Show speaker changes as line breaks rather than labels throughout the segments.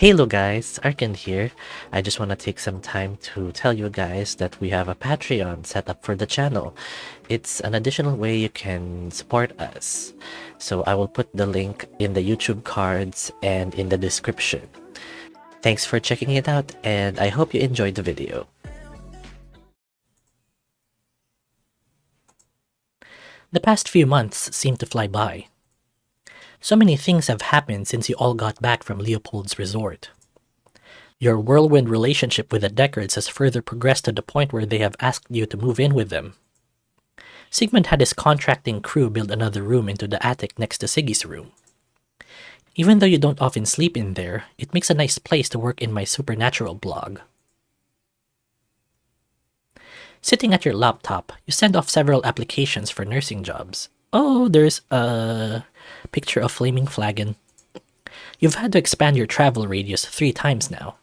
Hello guys, Arkan here. I just want to take some time to tell you guys that we have a Patreon set up for the channel. It's an additional way you can support us. So I will put the link in the YouTube cards and in the description. Thanks for checking it out and I hope you enjoyed the video.
The past few months seem to fly by. So many things have happened since you all got back from Leopold's resort. Your whirlwind relationship with the Deckards has further progressed to the point where they have asked you to move in with them. Sigmund had his contracting crew build another room into the attic next to Siggy's room. Even though you don't often sleep in there, it makes a nice place to work in my supernatural blog. Sitting at your laptop, you send off several applications for nursing jobs. Oh, there's a picture of flaming flagon. You've had to expand your travel radius 3 times now.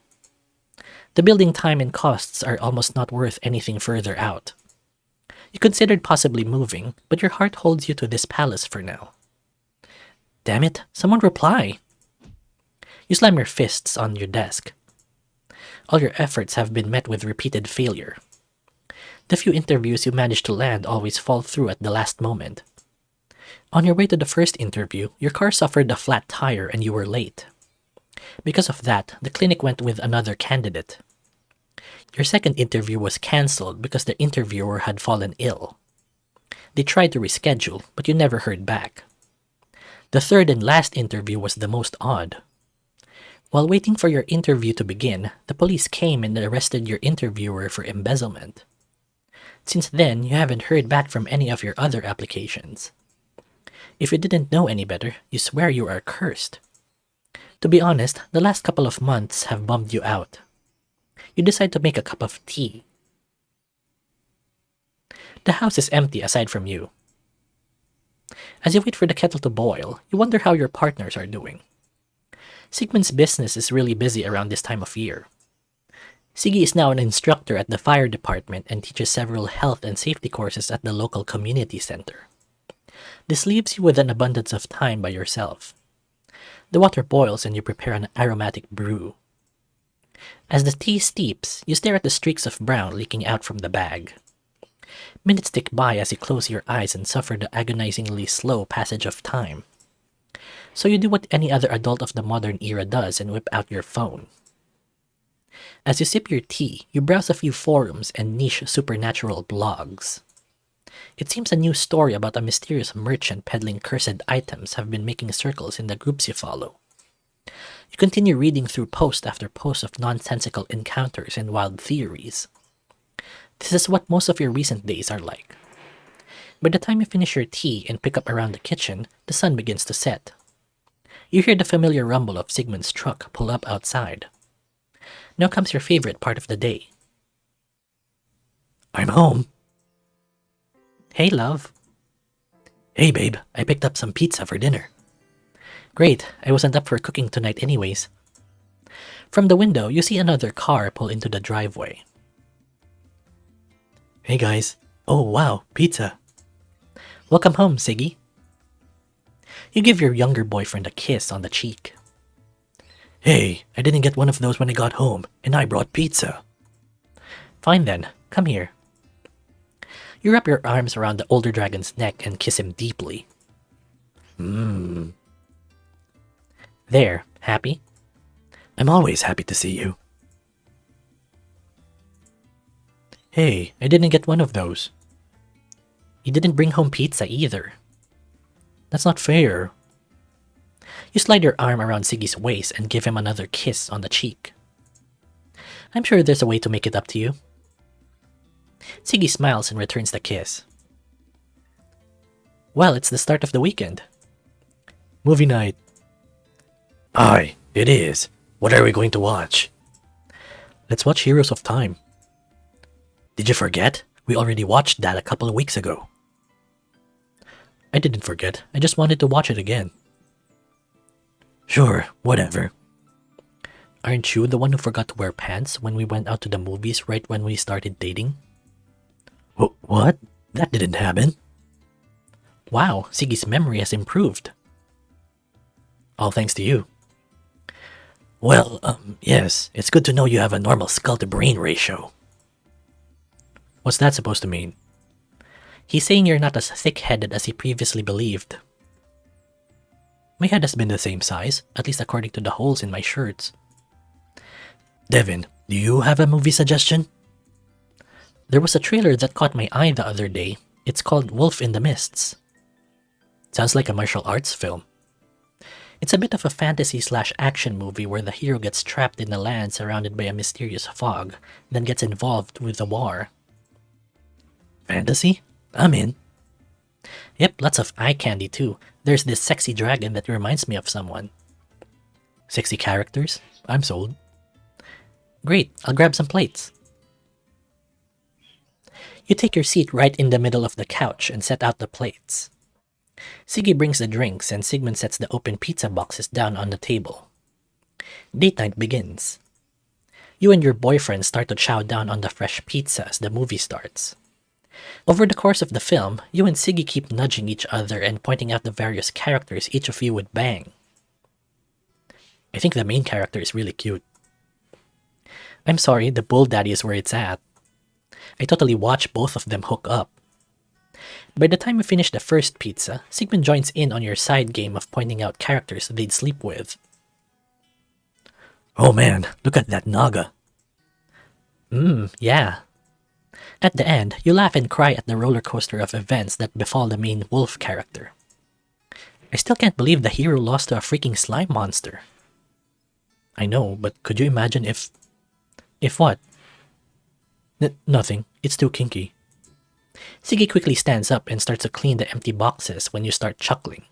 The building time and costs are almost not worth anything further out. You considered possibly moving, but your heart holds you to this palace for now. Damn it, someone reply! You slam your fists on your desk. All your efforts have been met with repeated failure. The few interviews you manage to land always fall through at the last moment. On your way to the first interview, your car suffered a flat tire and you were late. Because of that, the clinic went with another candidate. Your second interview was cancelled because the interviewer had fallen ill. They tried to reschedule, but you never heard back. The third and last interview was the most odd. While waiting for your interview to begin, the police came and arrested your interviewer for embezzlement. Since then, you haven't heard back from any of your other applications. If you didn't know any better, you swear you are cursed. To be honest, the last couple of months have bummed you out. You decide to make a cup of tea. The house is empty aside from you. As you wait for the kettle to boil, you wonder how your partners are doing. Sigmund's business is really busy around this time of year. Siggy is now an instructor at the fire department and teaches several health and safety courses at the local community center. This leaves you with an abundance of time by yourself. The water boils and you prepare an aromatic brew. As the tea steeps, you stare at the streaks of brown leaking out from the bag. Minutes tick by as you close your eyes and suffer the agonizingly slow passage of time. So you do what any other adult of the modern era does and whip out your phone. As you sip your tea, you browse a few forums and niche supernatural blogs. It seems a new story about a mysterious merchant peddling cursed items have been making circles in the groups you follow. You continue reading through post after post of nonsensical encounters and wild theories. This is what most of your recent days are like. By the time you finish your tea and pick up around the kitchen, the sun begins to set. You hear the familiar rumble of Sigmund's truck pull up outside. Now comes your favorite part of the day. I'm home. Hey, love. Hey, babe, I picked up some pizza for dinner. Great, I wasn't up for cooking tonight anyways. From the window, you see another car pull into the driveway. Hey guys. Oh wow, pizza. Welcome home, Siggy. You give your younger boyfriend a kiss on the cheek. Hey, I didn't get one of those when I got home, and I brought pizza. Fine then, come here. You wrap your arms around the older dragon's neck and kiss him deeply. There, happy? I'm always happy to see you. Hey, I didn't get one of those. You didn't bring home pizza either. That's not fair. You slide your arm around Siggy's waist and give him another kiss on the cheek. I'm sure there's a way to make it up to you. Siggy smiles and returns the kiss. Well, it's the start of the weekend. Movie night. Aye, it is. What are we going to watch? Let's watch Heroes of Time. Did you forget? We already watched that a couple of weeks ago. I didn't forget. I just wanted to watch it again. Sure, whatever. Aren't you the one who forgot to wear pants when we went out to the movies right when we started dating? What? That didn't happen. Wow, Siggy's memory has improved. All thanks to you. Well, yes, it's good to know you have a normal skull-to-brain ratio. What's that supposed to mean? He's saying you're not as thick-headed as he previously believed. My head has been the same size, at least according to the holes in my shirts. Devin, do you have a movie suggestion? There was a trailer that caught my eye the other day. It's called Wolf in the Mists. Sounds like a martial arts film. It's a bit of a fantasy/action movie where the hero gets trapped in a land surrounded by a mysterious fog, then gets involved with a war. Fantasy? I'm in. Yep, lots of eye candy too. There's this sexy dragon that reminds me of someone. Sexy characters? I'm sold. Great, I'll grab some plates. You take your seat right in the middle of the couch and set out the plates. Siggy brings the drinks and Sigmund sets the open pizza boxes down on the table. Date night begins. You and your boyfriend start to chow down on the fresh pizza as the movie starts. Over the course of the film, you and Siggy keep nudging each other and pointing out the various characters each of you would bang. I think the main character is really cute. I'm sorry, the bull daddy is where it's at. I totally watch both of them hook up. By the time you finish the first pizza, Sigmund joins in on your side game of pointing out characters they'd sleep with. Oh man, look at that naga. Yeah. At the end, you laugh and cry at the roller coaster of events that befall the main wolf character. I still can't believe the hero lost to a freaking slime monster. I know, but could you imagine if... If what? Nothing. It's too kinky. Siggy quickly stands up and starts to clean the empty boxes when you start chuckling.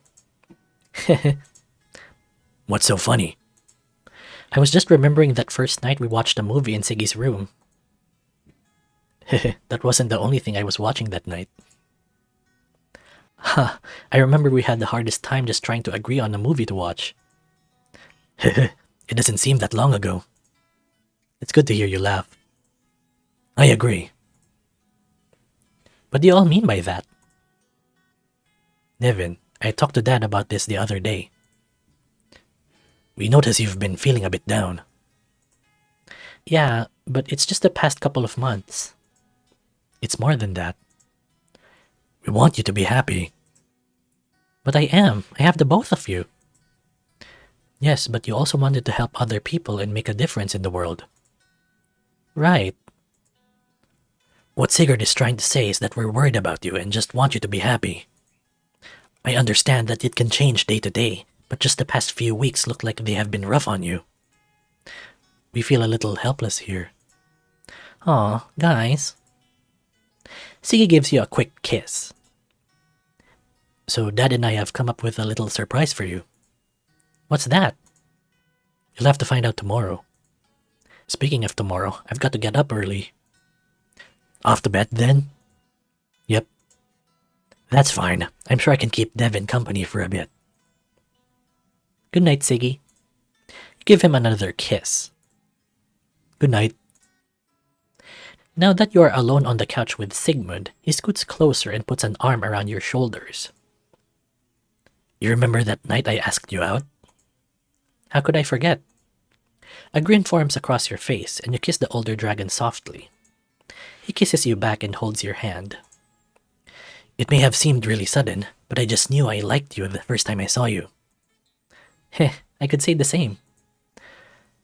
What's so funny? I was just remembering that first night we watched a movie in Siggy's room. That wasn't the only thing I was watching that night. Ha, I remember we had the hardest time just trying to agree on a movie to watch. It doesn't seem that long ago. It's good to hear you laugh. I agree. What do you all mean by that? Devin, I talked to Dad about this the other day. We notice you've been feeling a bit down. Yeah, but it's just the past couple of months. It's more than that. We want you to be happy. But I am. I have the both of you. Yes, but you also wanted to help other people and make a difference in the world. Right. What Sigurd is trying to say is that we're worried about you and just want you to be happy. I understand that it can change day to day, but just the past few weeks look like they have been rough on you. We feel a little helpless here. Aw, guys. Siggy gives you a quick kiss. So Dad and I have come up with a little surprise for you. What's that? You'll have to find out tomorrow. Speaking of tomorrow, I've got to get up early. Off to bed then? Yep. That's fine. I'm sure I can keep Devin company for a bit. Good night, Siggy. Give him another kiss. Good night. Now that you are alone on the couch with Sigmund, he scoots closer and puts an arm around your shoulders. You remember that night I asked you out? How could I forget? A grin forms across your face and you kiss the older dragon softly. He kisses you back and holds your hand. It may have seemed really sudden, but I just knew I liked you the first time I saw you. Heh, I could say the same.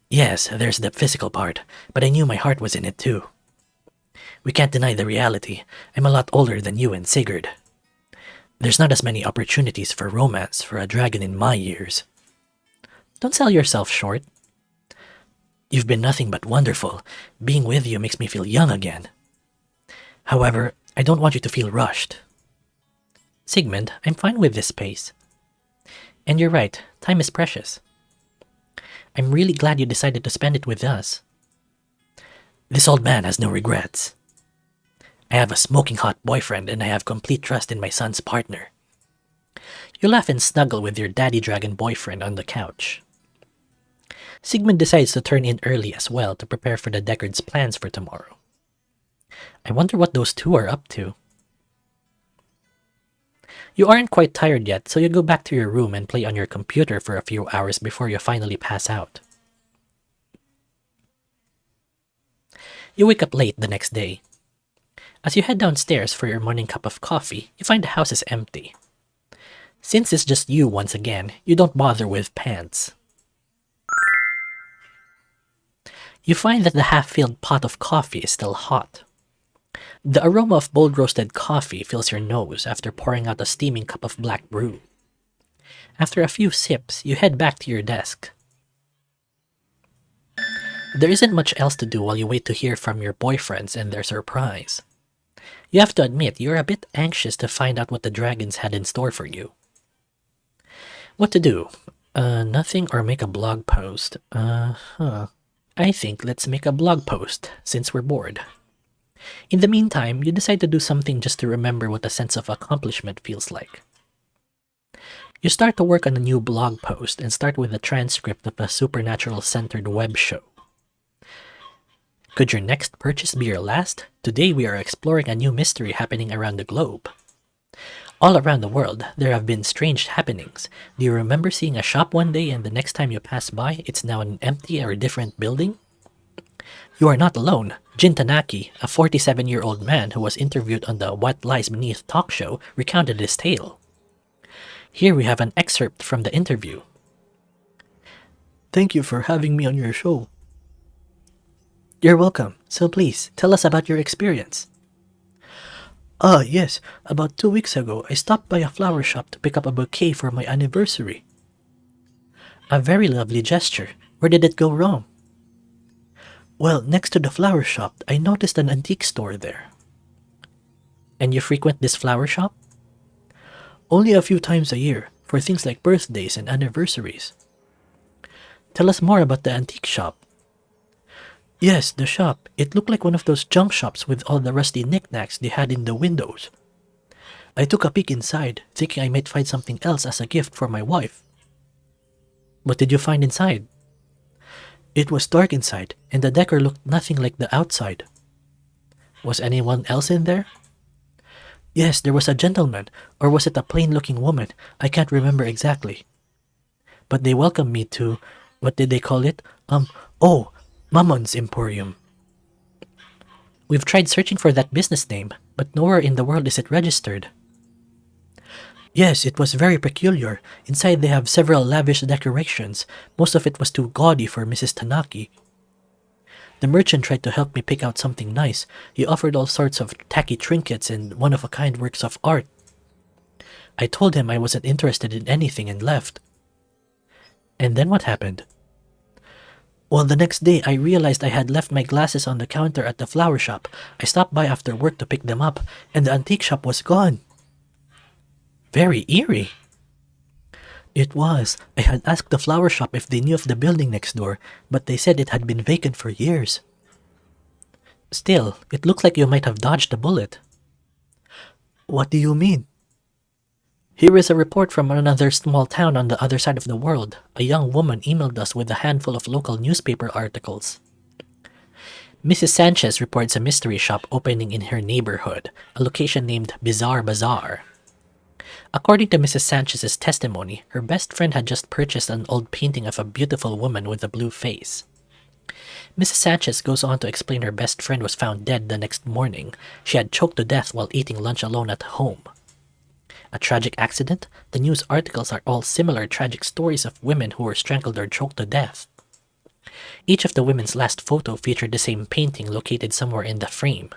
Yes, there's the physical part, but I knew my heart was in it too. We can't deny the reality. I'm a lot older than you and Sigurd. There's not as many opportunities for romance for a dragon in my years. Don't sell yourself short. You've been nothing but wonderful. Being with you makes me feel young again. However, I don't want you to feel rushed. Sigmund, I'm fine with this pace. And you're right, time is precious. I'm really glad you decided to spend it with us. This old man has no regrets. I have a smoking hot boyfriend and I have complete trust in my son's partner. You laugh and snuggle with your daddy dragon boyfriend on the couch. Sigmund decides to turn in early as well to prepare for the Deckards' plans for tomorrow. I wonder what those two are up to. You aren't quite tired yet, so you go back to your room and play on your computer for a few hours before you finally pass out. You wake up late the next day. As you head downstairs for your morning cup of coffee, you find the house is empty. Since it's just you once again, you don't bother with pants. You find that the half-filled pot of coffee is still hot. The aroma of bold roasted coffee fills your nose after pouring out a steaming cup of black brew. After a few sips, you head back to your desk. There isn't much else to do while you wait to hear from your boyfriends and their surprise. You have to admit you're a bit anxious to find out what the dragons had in store for you. What to do? Nothing or make a blog post? I think let's make a blog post since we're bored. In the meantime, you decide to do something just to remember what a sense of accomplishment feels like. You start to work on a new blog post and start with a transcript of a supernatural-centered web show. Could your next purchase be your last? Today we are exploring a new mystery happening around the globe. All around the world, there have been strange happenings. Do you remember seeing a shop one day and the next time you pass by, it's now an empty or different building? You are not alone. Jin Tanaki, a 47-year-old man who was interviewed on the What Lies Beneath talk show, recounted his tale. Here we have an excerpt from the interview. Thank you for having me on your show. You're welcome. So please, tell us about your experience. Yes. About 2 weeks ago, I stopped by a flower shop to pick up a bouquet for my anniversary. A very lovely gesture. Where did it go wrong? Well, next to the flower shop, I noticed an antique store there. And you frequent this flower shop? Only a few times a year, for things like birthdays and anniversaries. Tell us more about the antique shop. Yes, the shop. It looked like one of those junk shops with all the rusty knickknacks they had in the windows. I took a peek inside, thinking I might find something else as a gift for my wife. What did you find inside? It was dark inside, and the decor looked nothing like the outside. Was anyone else in there? Yes, there was a gentleman, or was it a plain-looking woman? I can't remember exactly. But they welcomed me to, what did they call it? Mammon's Emporium. We've tried searching for that business name, but nowhere in the world is it registered. Yes, it was very peculiar. Inside they have several lavish decorations. Most of it was too gaudy for Mrs. Tanaki. The merchant tried to help me pick out something nice. He offered all sorts of tacky trinkets and one-of-a-kind works of art. I told him I wasn't interested in anything and left. And then what happened? Well, the next day I realized I had left my glasses on the counter at the flower shop. I stopped by after work to pick them up, and the antique shop was gone. Very eerie. It was. I had asked the flower shop if they knew of the building next door, but they said it had been vacant for years. Still, it looks like you might have dodged a bullet. What do you mean? Here is a report from another small town on the other side of the world. A young woman emailed us with a handful of local newspaper articles. Mrs. Sanchez reports a mystery shop opening in her neighborhood, a location named Bizarre Bazaar. According to Mrs. Sanchez's testimony, her best friend had just purchased an old painting of a beautiful woman with a blue face. Mrs. Sanchez goes on to explain her best friend was found dead the next morning. She had choked to death while eating lunch alone at home. A tragic accident? The news articles are all similar tragic stories of women who were strangled or choked to death. Each of the women's last photo featured the same painting located somewhere in the frame.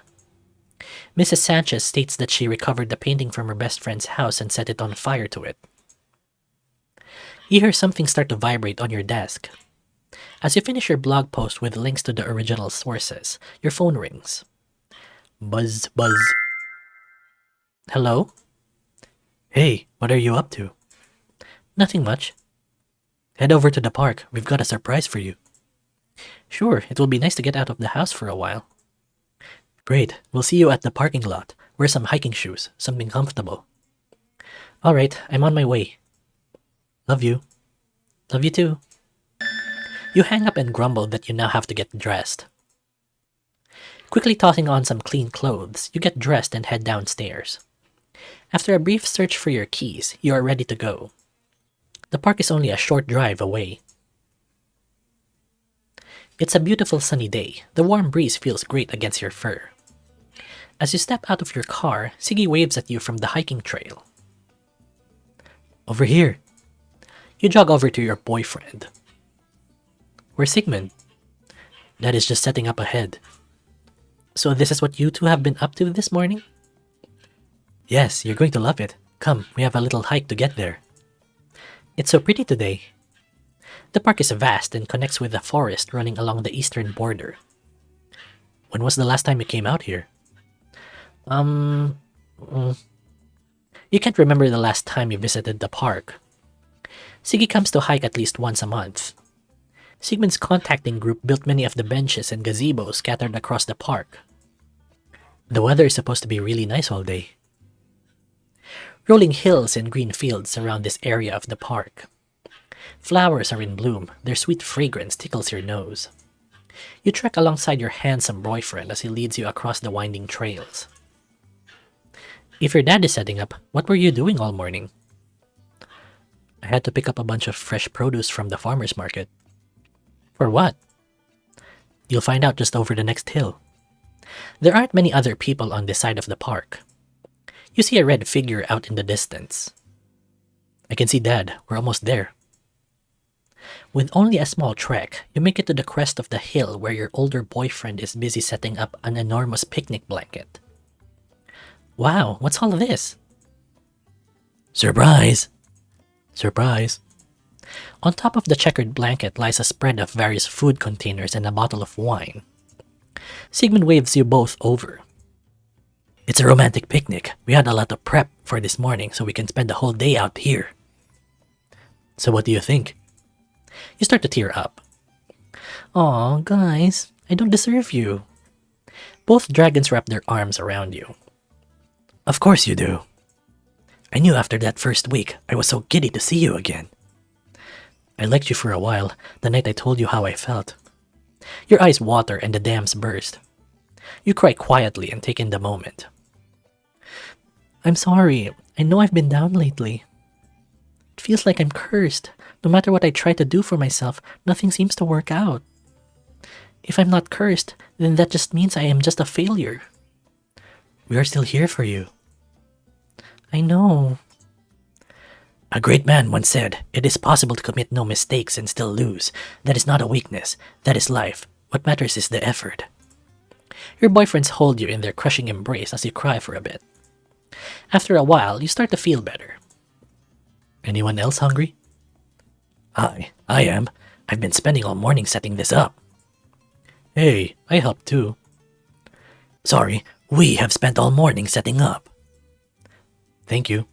Mrs. Sanchez states that she recovered the painting from her best friend's house and set it on fire to it. You hear something start to vibrate on your desk. As you finish your blog post with links to the original sources, your phone rings. Buzz, buzz. Hello? Hey, what are you up to? Nothing much. Head over to the park. We've got a surprise for you. Sure, it will be nice to get out of the house for a while. Great, we'll see you at the parking lot. Wear some hiking shoes, something comfortable. Alright, I'm on my way. Love you. Love you too. You hang up and grumble that you now have to get dressed. Quickly tossing on some clean clothes, you get dressed and head downstairs. After a brief search for your keys, you are ready to go. The park is only a short drive away. It's a beautiful sunny day. The warm breeze feels great against your fur. As you step out of your car, Siggy waves at you from the hiking trail. Over here. You jog over to your boyfriend. Where's Sigmund? Dad is just setting up ahead. So this is what you two have been up to this morning? Yes, you're going to love it. Come, we have a little hike to get there. It's so pretty today. The park is vast and connects with a forest running along the eastern border. When was the last time you came out here? You can't remember the last time you visited the park. Siggy comes to hike at least once a month. Sigmund's contacting group built many of the benches and gazebos scattered across the park. The weather is supposed to be really nice all day. Rolling hills and green fields surround this area of the park. Flowers are in bloom, their sweet fragrance tickles your nose. You trek alongside your handsome boyfriend as he leads you across the winding trails. If your dad is setting up, what were you doing all morning? I had to pick up a bunch of fresh produce from the farmer's market. For what? You'll find out just over the next hill. There aren't many other people on this side of the park. You see a red figure out in the distance. I can see Dad. We're almost there. With only a small trek, you make it to the crest of the hill where your older boyfriend is busy setting up an enormous picnic blanket. Wow, what's all this? Surprise! Surprise! On top of the checkered blanket lies a spread of various food containers and a bottle of wine. Sigmund waves you both over. It's a romantic picnic. We had a lot of prep for this morning so we can spend the whole day out here. So what do you think? You start to tear up. Aw, guys, I don't deserve you. Both dragons wrap their arms around you. Of course you do. I knew after that first week I was so giddy to see you again. I liked you for a while, the night I told you how I felt. Your eyes water and the dams burst. You cry quietly and take in the moment. I'm sorry. I know I've been down lately. It feels like I'm cursed. No matter what I try to do for myself, nothing seems to work out. If I'm not cursed, then that just means I am just a failure. We are still here for you. I know. A great man once said, "It is possible to commit no mistakes and still lose. That is not a weakness. That is life. What matters is the effort." Your boyfriends hold you in their crushing embrace as you cry for a bit. After a while, you start to feel better. Anyone else hungry? I am. I've been spending all morning setting this up. Hey, I helped too. Sorry, we have spent all morning setting up. Thank you.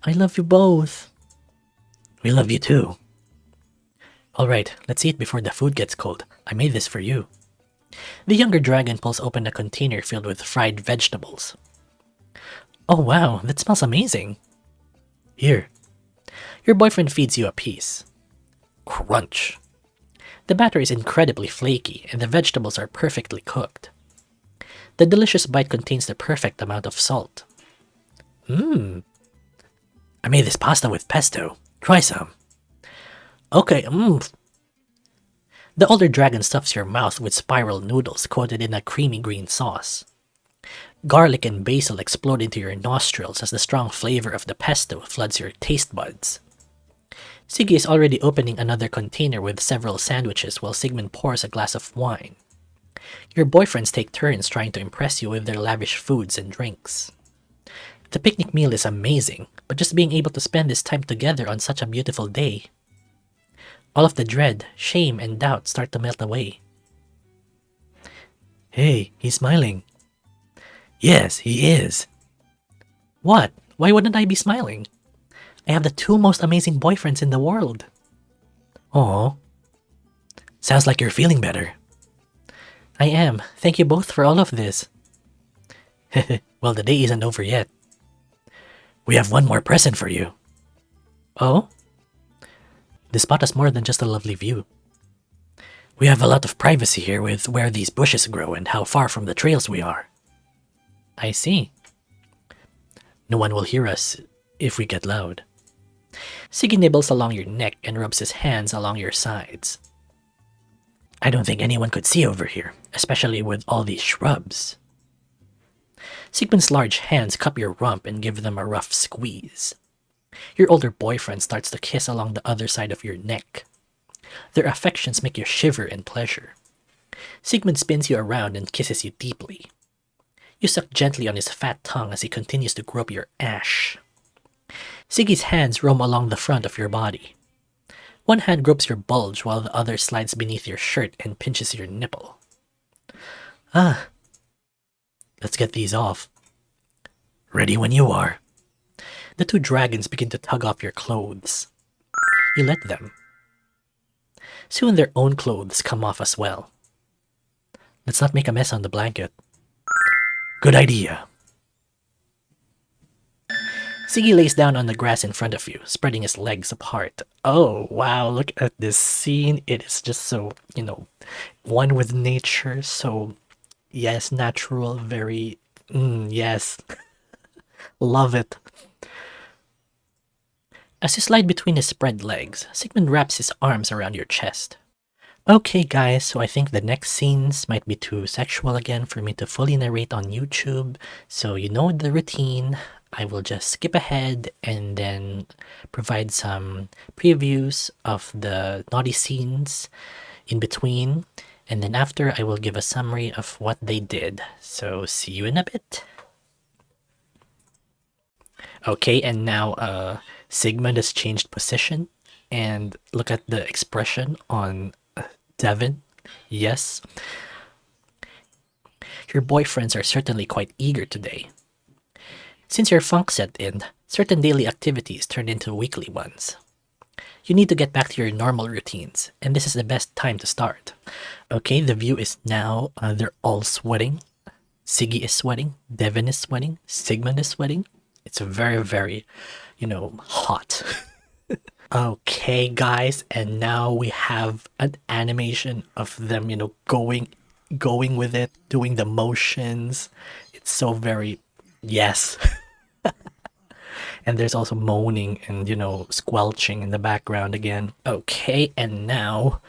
I love you both. We love you too. Alright, let's eat before the food gets cold. I made this for you. The younger dragon pulls open a container filled with fried vegetables. Oh wow, that smells amazing. Here. Your boyfriend feeds you a piece. Crunch. The batter is incredibly flaky and the vegetables are perfectly cooked. The delicious bite contains the perfect amount of salt. I made this pasta with pesto. Try some. Okay, The older dragon stuffs your mouth with spiral noodles coated in a creamy green sauce. Garlic and basil explode into your nostrils as the strong flavor of the pesto floods your taste buds. Siggy is already opening another container with several sandwiches while Sigmund pours a glass of wine. Your boyfriends take turns trying to impress you with their lavish foods and drinks. The picnic meal is amazing, but just being able to spend this time together on such a beautiful day. All of the dread, shame, and doubt start to melt away. Hey, he's smiling. Yes, he is. What? Why wouldn't I be smiling? I have the two most amazing boyfriends in the world. Aw. Sounds like you're feeling better. I am. Thank you both for all of this. Well, the day isn't over yet. We have one more present for you. Oh? This spot has more than just a lovely view. We have a lot of privacy here with where these bushes grow and how far from the trails we are. I see. No one will hear us if we get loud. Siggy nibbles along your neck and rubs his hands along your sides. I don't think anyone could see over here, especially with all these shrubs. Sigmund's large hands cup your rump and give them a rough squeeze. Your older boyfriend starts to kiss along the other side of your neck. Their affections make you shiver in pleasure. Sigmund spins you around and kisses you deeply. You suck gently on his fat tongue as he continues to grope your ash. Siggy's hands roam along the front of your body. One hand gropes your bulge while the other slides beneath your shirt and pinches your nipple. Ah, let's get these off. Ready when you are. The two dragons begin to tug off your clothes. You let them. Soon their own clothes come off as well. Let's not make a mess on the blanket. Good idea. Siggy lays down on the grass in front of you, spreading his legs apart. Oh, wow, look at this scene. It is just so, one with nature. So, yes, natural, very, yes. Love it. As you slide between his spread legs, Sigmund wraps his arms around your chest. Okay guys, so I think the next scenes might be too sexual again for me to fully narrate on YouTube, so you know the routine. I will just skip ahead and then provide some previews of the naughty scenes in between, and then after I will give a summary of what they did. So see you in a bit. Okay, and now Sigmund has changed position, and look at the expression on Devin. Yes. Your boyfriends are certainly quite eager today. Since your funk set in, certain daily activities turned into weekly ones. You need to get back to your normal routines, and this is the best time to start. Okay, the view is now, they're all sweating. Siggy is sweating, Devin is sweating, Sigmund is sweating. It's very, very, hot. Okay, guys, and now we have an animation of them, going with it, doing the motions. It's so very, yes. And there's also moaning and, squelching in the background again. Okay, and now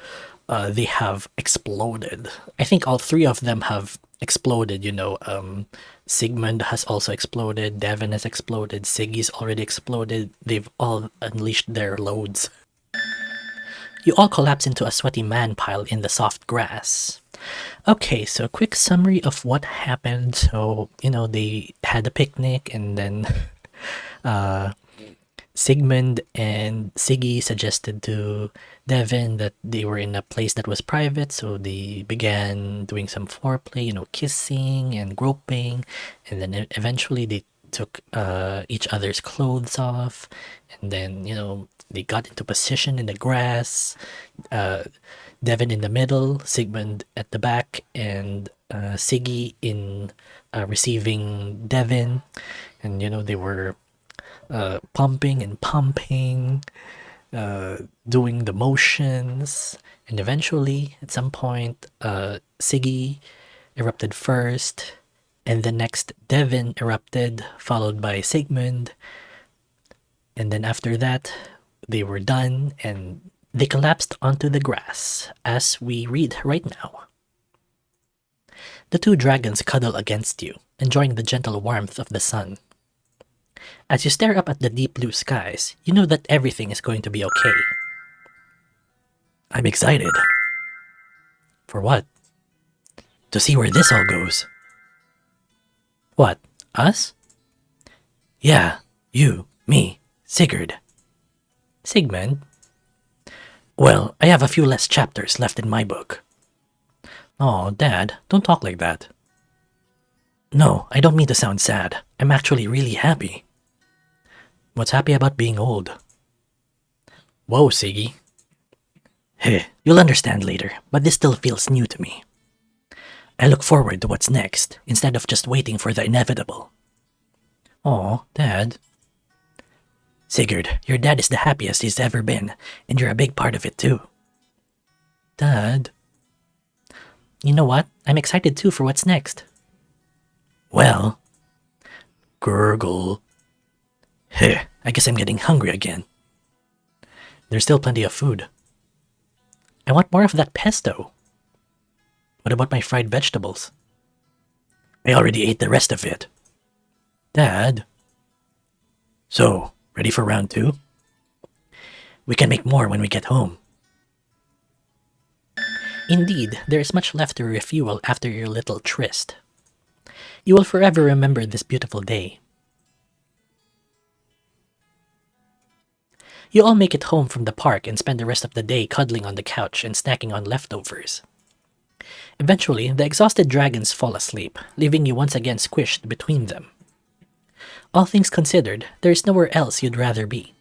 they have exploded. I think all three of them have exploded, Sigmund has also exploded, Devin has exploded, Siggy's already exploded. They've all unleashed their loads. You all collapse into a sweaty man pile in the soft grass. Okay, so a quick summary of what happened. So, they had a picnic, and then Sigmund and Siggy suggested to Devin that they were in a place that was private, so they began doing some foreplay, kissing and groping, and then eventually they took each other's clothes off, and then, they got into position in the grass, Devin in the middle, Sigmund at the back, and Siggy in receiving Devin, and, they were pumping and pumping, doing the motions, and eventually at some point Siggy erupted first, and the next Devin erupted, followed by Sigmund, and then after that they were done and they collapsed onto the grass, as we read right now. The two dragons cuddle against you, enjoying the gentle warmth of the sun. As you stare up at the deep blue skies, you know that everything is going to be okay. I'm excited. For what? To see where this all goes. What? Us? Yeah, you, me, Sigurd. Sigmund? Well, I have a few less chapters left in my book. Oh, Dad, don't talk like that. No, I don't mean to sound sad. I'm actually really happy. What's happy about being old? Whoa, Siggy. Heh, you'll understand later, but this still feels new to me. I look forward to what's next, instead of just waiting for the inevitable. Aw, Dad. Sigurd, your dad is the happiest he's ever been, and you're a big part of it too. Dad. You know what? I'm excited too for what's next. Well. Gurgle. Heh, I guess I'm getting hungry again. There's still plenty of food. I want more of that pesto. What about my fried vegetables? I already ate the rest of it. Dad. So, ready for round two? We can make more when we get home. Indeed, there is much left to refuel after your little tryst. You will forever remember this beautiful day. You all make it home from the park and spend the rest of the day cuddling on the couch and snacking on leftovers. Eventually, the exhausted dragons fall asleep, leaving you once again squished between them. All things considered, there is nowhere else you'd rather be.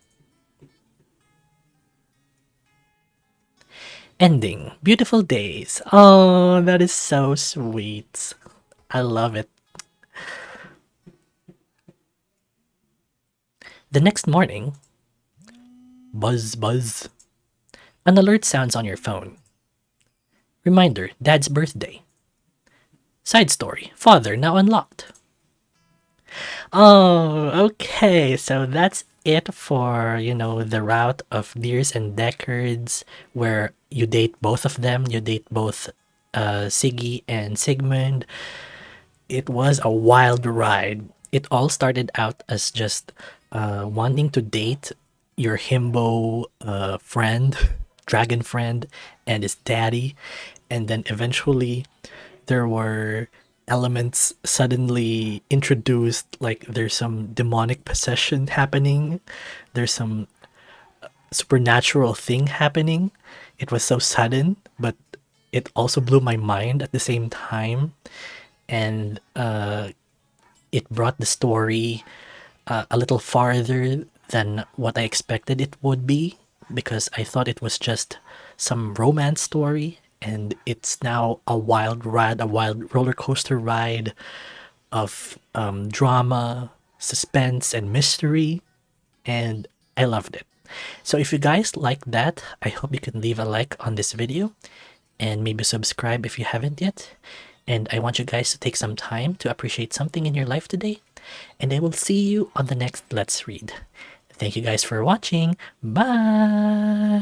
Ending. Beautiful days. Oh, that is so sweet. I love it. The next morning, buzz buzz, an alert sounds on your phone. Reminder, Dad's birthday. Side story, father now unlocked. Oh, okay. So that's it for, the route of Deers and Deckards, where you date both of them. You date both Siggy and Sigmund. It was a wild ride. It all started out as just wanting to date your himbo friend, dragon friend, and his daddy. And then eventually there were elements suddenly introduced, like there's some demonic possession happening, there's some supernatural thing happening. It was so sudden, but it also blew my mind at the same time. And it brought the story a little farther than what I expected it would be, because I thought it was just some romance story, and it's now a wild ride, a wild roller coaster ride of drama, suspense, and mystery, and I loved it. So if you guys like that, I hope you can leave a like on this video and maybe subscribe if you haven't yet. And I want you guys to take some time to appreciate something in your life today. And I will see you on the next Let's Read. Thank you guys for watching. Bye!